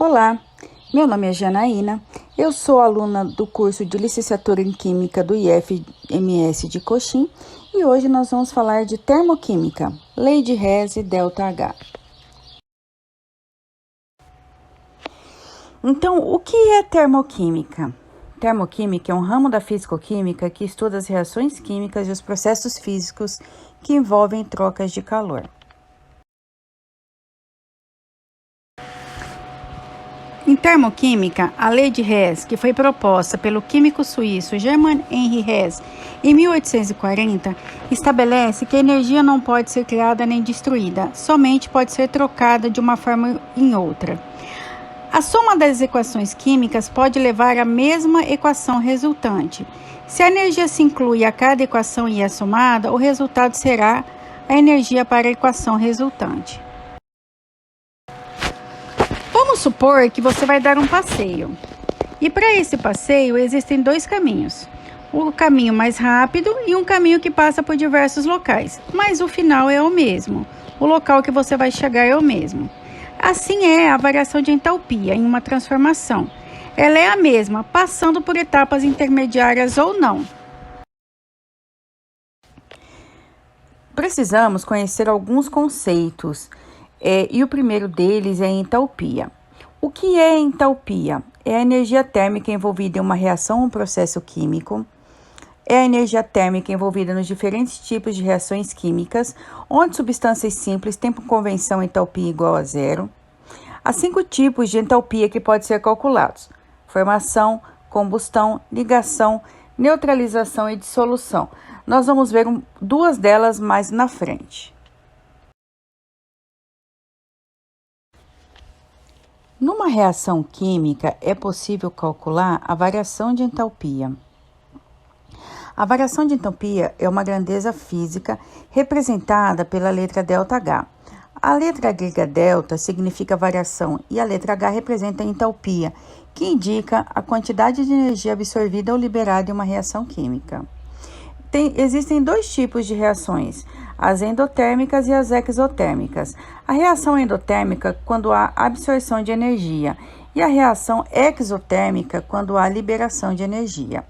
Olá, meu nome é Janaína, eu sou aluna do curso de Licenciatura em Química do IFMS de Coxim e hoje nós vamos falar de termoquímica, lei de Hess e ΔH. Então, o que é termoquímica? Termoquímica é um ramo da fisicoquímica que estuda as reações químicas e os processos físicos que envolvem trocas de calor. Em termoquímica, a lei de Hess, que foi proposta pelo químico suíço Germain Henri Hess em 1840, estabelece que a energia não pode ser criada nem destruída, somente pode ser trocada de uma forma em outra. A soma das equações químicas pode levar à mesma equação resultante. Se a energia se inclui a cada equação e é somada, o resultado será a energia para a equação resultante. Vamos supor que você vai dar um passeio. E para esse passeio existem dois caminhos. O caminho mais rápido e um caminho que passa por diversos locais. Mas o final é o mesmo. O local que você vai chegar é o mesmo. Assim é a variação de entalpia em uma transformação. Ela é a mesma, passando por etapas intermediárias ou não. Precisamos conhecer alguns conceitos. E o primeiro deles é a entalpia. O que é entalpia? É a energia térmica envolvida em uma reação ou um processo químico. É a energia térmica envolvida nos diferentes tipos de reações químicas, onde substâncias simples têm por convenção entalpia igual a zero. Há 5 tipos de entalpia que podem ser calculados: formação, combustão, ligação, neutralização e dissolução. Nós vamos ver 2 delas mais na frente. Numa reação química, é possível calcular a variação de entalpia. A variação de entalpia é uma grandeza física representada pela letra ΔH. A letra grega delta significa variação e a letra H representa a entalpia, que indica a quantidade de energia absorvida ou liberada em uma reação química. Existem 2 tipos de reações, as endotérmicas e as exotérmicas. A reação endotérmica quando há absorção de energia e a reação exotérmica quando há liberação de energia.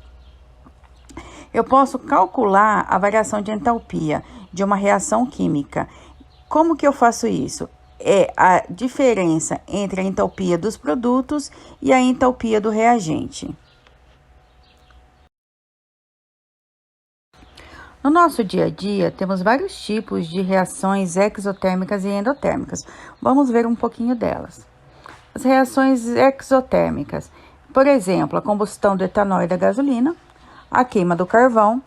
Eu posso calcular a variação de entalpia de uma reação química. Como que eu faço isso? É a diferença entre a entalpia dos produtos e a entalpia do reagente. No nosso dia a dia, temos vários tipos de reações exotérmicas e endotérmicas. Vamos ver um pouquinho delas. As reações exotérmicas, por exemplo, a combustão do etanol e da gasolina, a queima do carvão,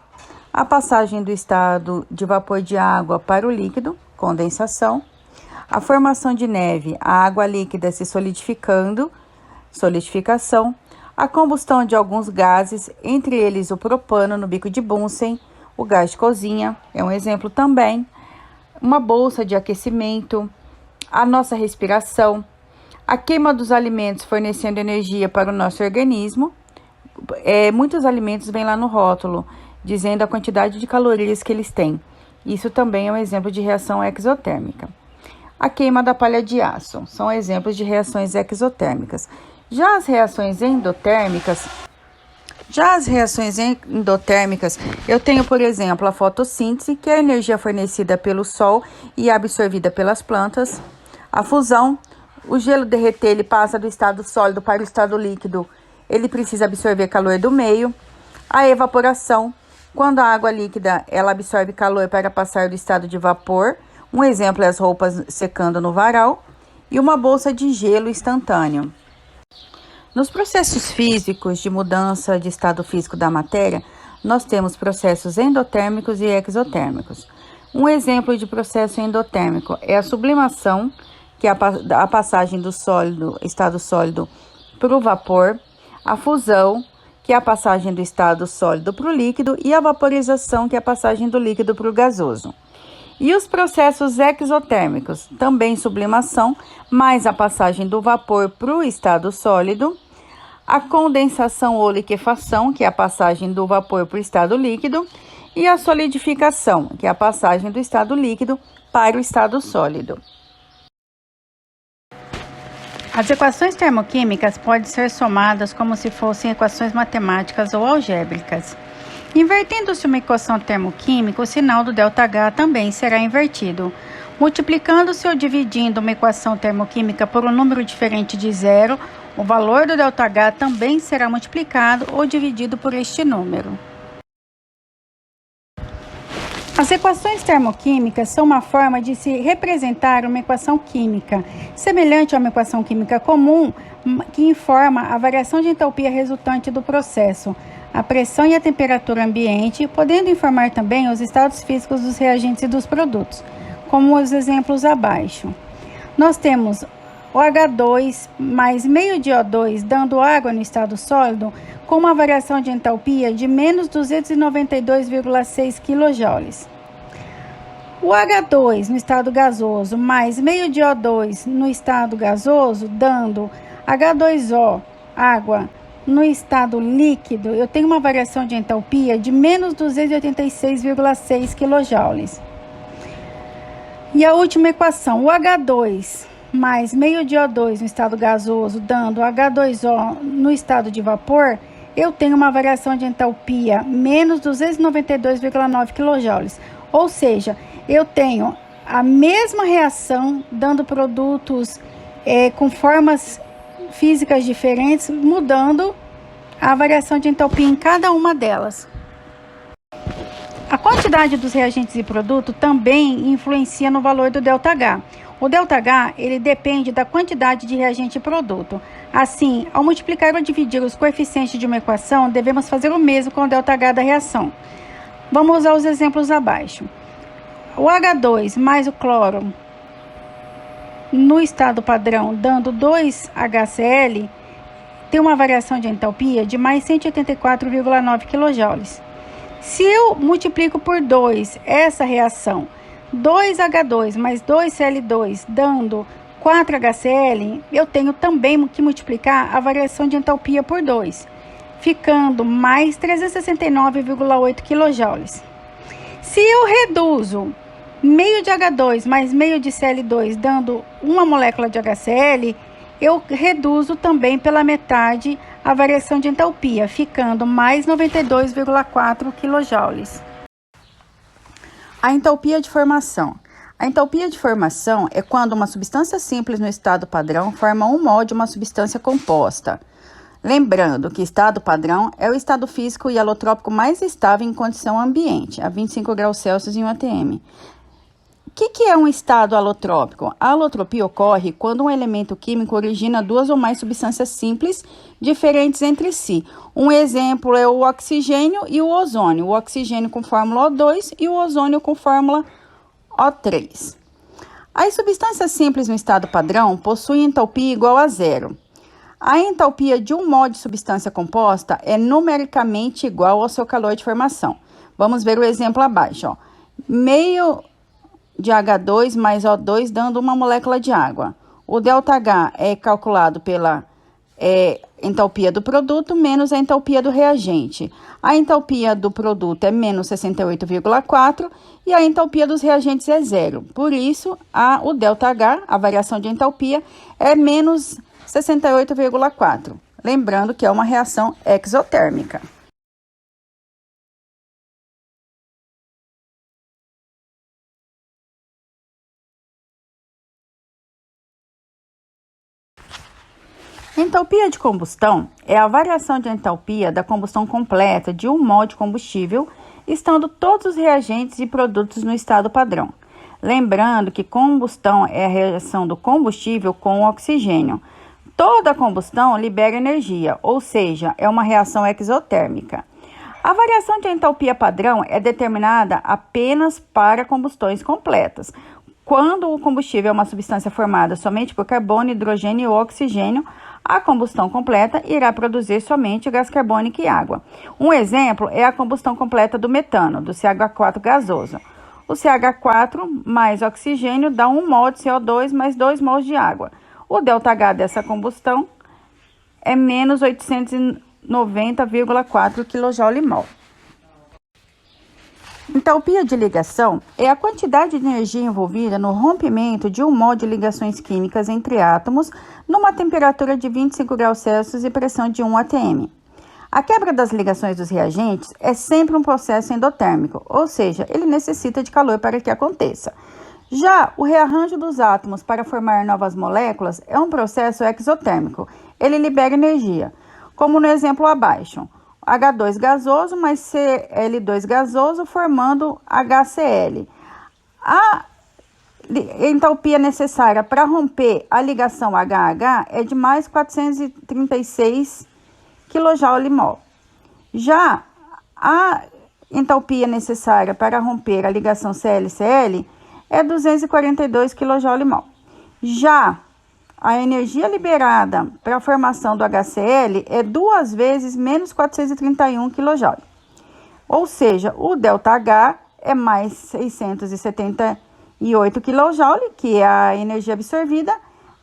a passagem do estado de vapor de água para o líquido, condensação, a formação de neve, a água líquida se solidificando, solidificação, a combustão de alguns gases, entre eles o propano no bico de Bunsen, o gás de cozinha é um exemplo também, uma bolsa de aquecimento, a nossa respiração, a queima dos alimentos fornecendo energia para o nosso organismo. Muitos alimentos vêm lá no rótulo, dizendo a quantidade de calorias que eles têm. Isso também é um exemplo de reação exotérmica. A queima da palha de aço são exemplos de reações exotérmicas. Já as reações endotérmicas, eu tenho, por exemplo, a fotossíntese, que é a energia fornecida pelo sol e absorvida pelas plantas. A fusão, o gelo derreter, ele passa do estado sólido para o estado líquido, ele precisa absorver calor do meio. A evaporação, quando a água líquida, ela absorve calor para passar do estado de vapor. Um exemplo é as roupas secando no varal. E uma bolsa de gelo instantâneo. Nos processos físicos de mudança de estado físico da matéria, nós temos processos endotérmicos e exotérmicos. Um exemplo de processo endotérmico é a sublimação, que é a passagem do estado sólido para o vapor, a fusão, que é a passagem do estado sólido para o líquido, e a vaporização, que é a passagem do líquido para o gasoso. E os processos exotérmicos, também sublimação, mais a passagem do vapor para o estado sólido, a condensação ou liquefação, que é a passagem do vapor para o estado líquido, e a solidificação, que é a passagem do estado líquido para o estado sólido. As equações termoquímicas podem ser somadas como se fossem equações matemáticas ou algébricas. Invertendo-se uma equação termoquímica, o sinal do ΔH também será invertido. Multiplicando-se ou dividindo uma equação termoquímica por um número diferente de zero, o valor do ΔH também será multiplicado ou dividido por este número. As equações termoquímicas são uma forma de se representar uma equação química, semelhante a uma equação química comum, que informa a variação de entalpia resultante do processo, a pressão e a temperatura ambiente, podendo informar também os estados físicos dos reagentes e dos produtos, como os exemplos abaixo. Nós temos o H2 mais meio de O2 dando água no estado sólido, com uma variação de entalpia de menos 292,6 kJ. O H2 no estado gasoso mais meio de O2 no estado gasoso, dando H2O, água, no estado líquido, eu tenho uma variação de entalpia de menos 286,6 kJ. E a última equação, o H2 mais meio de O2 no estado gasoso, dando H2O no estado de vapor, eu tenho uma variação de entalpia menos 292,9 kJ. Ou seja, eu tenho a mesma reação dando produtos com formas físicas diferentes, mudando a variação de entalpia em cada uma delas. A quantidade dos reagentes e produto também influencia no valor do ΔH. O ΔH, ele depende da quantidade de reagente e produto. Assim, ao multiplicar ou dividir os coeficientes de uma equação, devemos fazer o mesmo com o ΔH da reação. Vamos usar os exemplos abaixo. O H2 mais o cloro no estado padrão, dando 2HCl, tem uma variação de entalpia de mais 184,9 kJ. Se eu multiplico por 2 essa reação, 2H2 mais 2Cl2 dando 4HCl, eu tenho também que multiplicar a variação de entalpia por 2, ficando mais 369,8 kJ. Se eu reduzo meio de H2 mais meio de Cl2 dando uma molécula de HCl, eu reduzo também pela metade a variação de entalpia, ficando mais 92,4 kJ. A entalpia de formação. A entalpia de formação é quando uma substância simples no estado padrão forma um mol de uma substância composta. Lembrando que estado padrão é o estado físico e alotrópico mais estável em condição ambiente, a 25 graus Celsius em 1 atm. O que é um estado alotrópico? A alotropia ocorre quando um elemento químico origina duas ou mais substâncias simples diferentes entre si. Um exemplo é o oxigênio e o ozônio. O oxigênio com fórmula O2 e o ozônio com fórmula O3. As substâncias simples no estado padrão possuem entalpia igual a zero. A entalpia de um mol de substância composta é numericamente igual ao seu calor de formação. Vamos ver o exemplo abaixo. Meio de H2 mais O2 dando uma molécula de água. O ΔH é calculado pela entalpia do produto menos a entalpia do reagente. A entalpia do produto é menos 68,4 e a entalpia dos reagentes é zero. Por isso, o ΔH, a variação de entalpia, é menos 68,4. Lembrando que é uma reação exotérmica. Entalpia de combustão é a variação de entalpia da combustão completa de um mol de combustível, estando todos os reagentes e produtos no estado padrão. Lembrando que combustão é a reação do combustível com o oxigênio. Toda combustão libera energia, ou seja, é uma reação exotérmica. A variação de entalpia padrão é determinada apenas para combustões completas. Quando o combustível é uma substância formada somente por carbono, hidrogênio ou oxigênio, a combustão completa irá produzir somente gás carbônico e água. Um exemplo é a combustão completa do metano, do CH4 gasoso. O CH4 mais oxigênio dá 1 mol de CO2 mais 2 mols de água. O ΔH dessa combustão é menos 890,4 kJ/mol. Entalpia de ligação é a quantidade de energia envolvida no rompimento de um mol de ligações químicas entre átomos numa temperatura de 25 graus Celsius e pressão de 1 atm. A quebra das ligações dos reagentes é sempre um processo endotérmico, ou seja, ele necessita de calor para que aconteça. Já o rearranjo dos átomos para formar novas moléculas é um processo exotérmico, ele libera energia, como no exemplo abaixo. H2 gasoso mais Cl2 gasoso formando HCl. A entalpia necessária para romper a ligação HH é de mais 436 kJ/mol. Já a entalpia necessária para romper a ligação Cl-Cl é 242 kJ/mol. Já a energia liberada para a formação do HCl é 2 vezes menos 431 kJ. Ou seja, o ΔH é mais 678 kJ, que é a energia absorvida,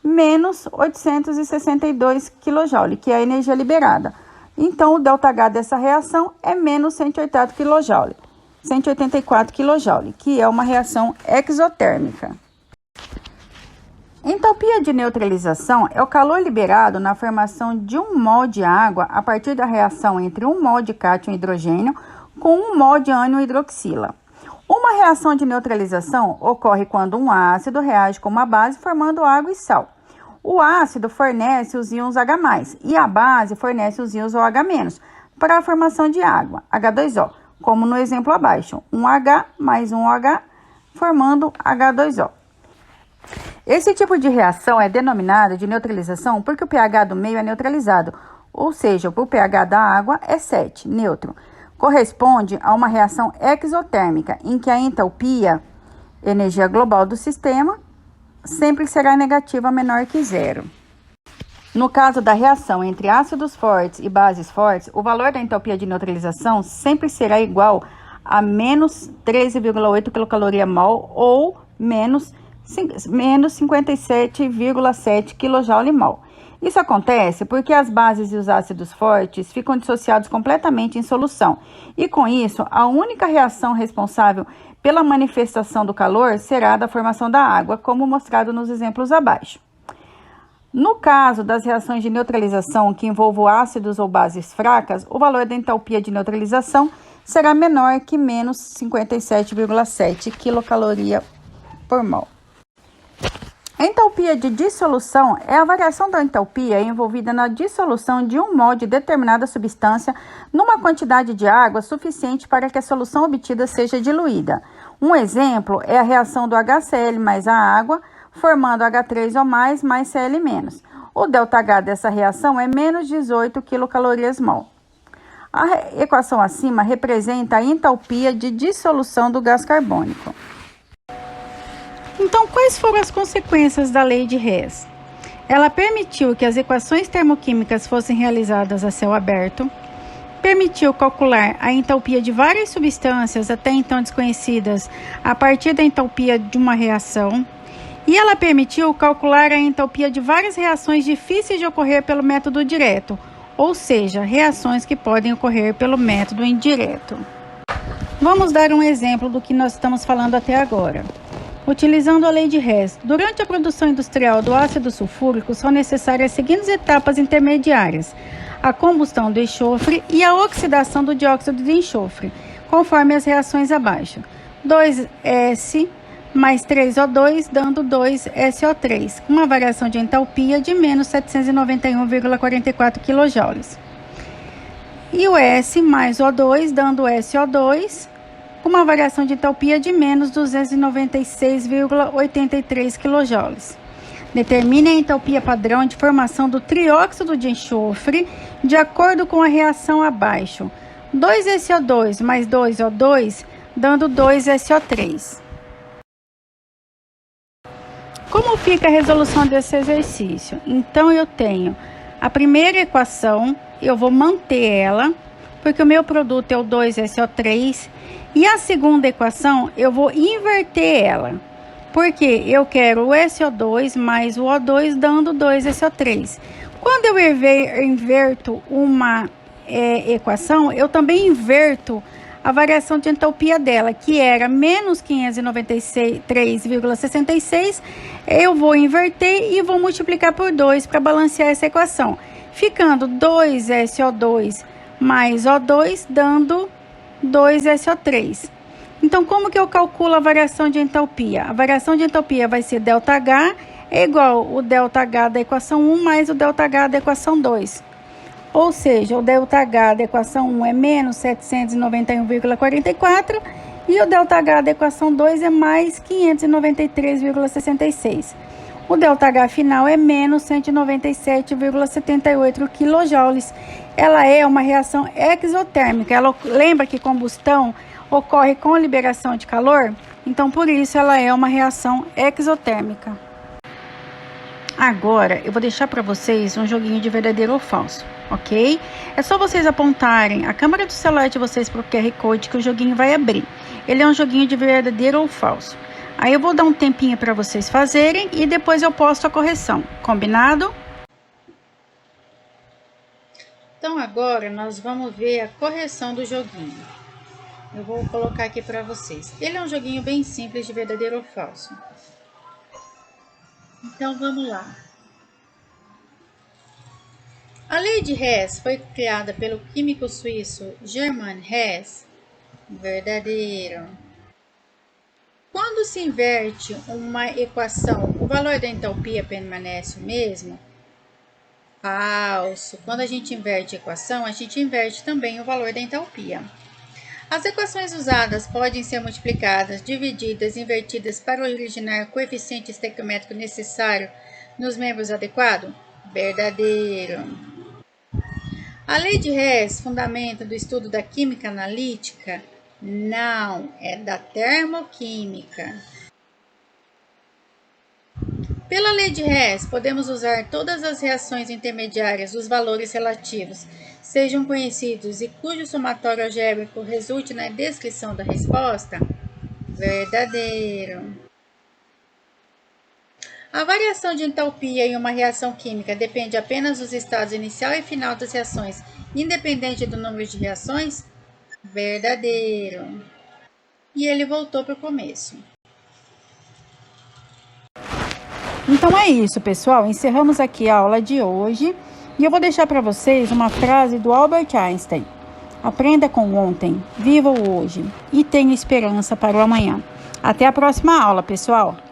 menos 862 kJ, que é a energia liberada. Então, o ΔH dessa reação é menos 184 kJ, que é uma reação exotérmica. Entalpia de neutralização é o calor liberado na formação de um mol de água a partir da reação entre um mol de cátion hidrogênio com um mol de ânion hidroxila. Uma reação de neutralização ocorre quando um ácido reage com uma base formando água e sal. O ácido fornece os íons H+, e a base fornece os íons OH- para a formação de água, H2O, como no exemplo abaixo, um H mais um OH formando H2O. Esse tipo de reação é denominada de neutralização porque o pH do meio é neutralizado, ou seja, o pH da água é 7, neutro. Corresponde a uma reação exotérmica, em que a entalpia, energia global do sistema, sempre será negativa menor que zero. No caso da reação entre ácidos fortes e bases fortes, o valor da entalpia de neutralização sempre será igual a menos 13,8 kcal/mol ou menos 57,7 kJ/mol. Isso acontece porque as bases e os ácidos fortes ficam dissociados completamente em solução, e com isso, a única reação responsável pela manifestação do calor será a da formação da água, como mostrado nos exemplos abaixo. No caso das reações de neutralização que envolvam ácidos ou bases fracas, o valor da entalpia de neutralização será menor que menos 57,7 kcal/mol. A entalpia de dissolução é a variação da entalpia envolvida na dissolução de um mol de determinada substância numa quantidade de água suficiente para que a solução obtida seja diluída. Um exemplo é a reação do HCl mais a água, formando H3O mais Cl-. O ΔH dessa reação é menos 18 kcal/mol. A equação acima representa a entalpia de dissolução do gás carbônico. Então, quais foram as consequências da lei de Hess? Ela permitiu que as equações termoquímicas fossem realizadas a céu aberto, permitiu calcular a entalpia de várias substâncias até então desconhecidas a partir da entalpia de uma reação, e ela permitiu calcular a entalpia de várias reações difíceis de ocorrer pelo método direto, ou seja, reações que podem ocorrer pelo método indireto. Vamos dar um exemplo do que nós estamos falando até agora. Utilizando a lei de Hess, durante a produção industrial do ácido sulfúrico são necessárias as seguintes etapas intermediárias: a combustão do enxofre e a oxidação do dióxido de enxofre, conforme as reações abaixo. 2S mais 3O2 dando 2SO3, com uma variação de entalpia de menos 791,44 kJ. E o S mais O2 dando SO2, com uma variação de entalpia de menos 296,83 kJ. Determine a entalpia padrão de formação do trióxido de enxofre de acordo com a reação abaixo. 2SO2 mais 2O2 dando 2SO3. Como fica a resolução desse exercício? Então, eu tenho a primeira equação, eu vou manter ela, porque o meu produto é o 2SO3, e a segunda equação, eu vou inverter ela, porque eu quero o SO2 mais o O2 dando 2SO3. Quando eu inverto uma equação, eu também inverto a variação de entalpia dela, que era menos 593,66, eu vou inverter e vou multiplicar por 2 para balancear essa equação, ficando 2SO2 mais O2, dando 2SO3. Então, como que eu calculo a variação de entalpia? A variação de entalpia vai ser ΔH é igual o ΔH da equação 1 mais o ΔH da equação 2. Ou seja, o ΔH da equação 1 é menos 791,44 e o ΔH da equação 2 é mais 593,66. O ΔH final é menos 197,78 kJ. Ela é uma reação exotérmica. Ela lembra que combustão ocorre com liberação de calor? Então, por isso, ela é uma reação exotérmica. Agora, eu vou deixar para vocês um joguinho de verdadeiro ou falso, ok? É só vocês apontarem a câmera do celular de vocês para o QR Code que o joguinho vai abrir. Ele é um joguinho de verdadeiro ou falso. Aí eu vou dar um tempinho para vocês fazerem e depois eu posto a correção, combinado? Então agora nós vamos ver a correção do joguinho. Eu vou colocar aqui para vocês. Ele é um joguinho bem simples de verdadeiro ou falso. Então vamos lá. A lei de Hess foi criada pelo químico suíço German Hess. Verdadeiro. Quando se inverte uma equação, o valor da entalpia permanece o mesmo? Falso. Quando a gente inverte a equação, a gente inverte também o valor da entalpia. As equações usadas podem ser multiplicadas, divididas, invertidas para originar o coeficiente estequiométrico necessário nos membros adequados? Verdadeiro. A lei de Hess, fundamento do estudo da química analítica? Não, é da termoquímica. Pela lei de Hess, podemos usar todas as reações intermediárias dos valores relativos, sejam conhecidos e cujo somatório algébrico resulte na descrição da resposta? Verdadeiro. A variação de entalpia em uma reação química depende apenas dos estados inicial e final das reações, independente do número de reações? Verdadeiro. E ele voltou para o começo. Então é isso, pessoal. Encerramos aqui a aula de hoje. E eu vou deixar para vocês uma frase do Albert Einstein. Aprenda com o ontem, viva o hoje e tenha esperança para o amanhã. Até a próxima aula, pessoal!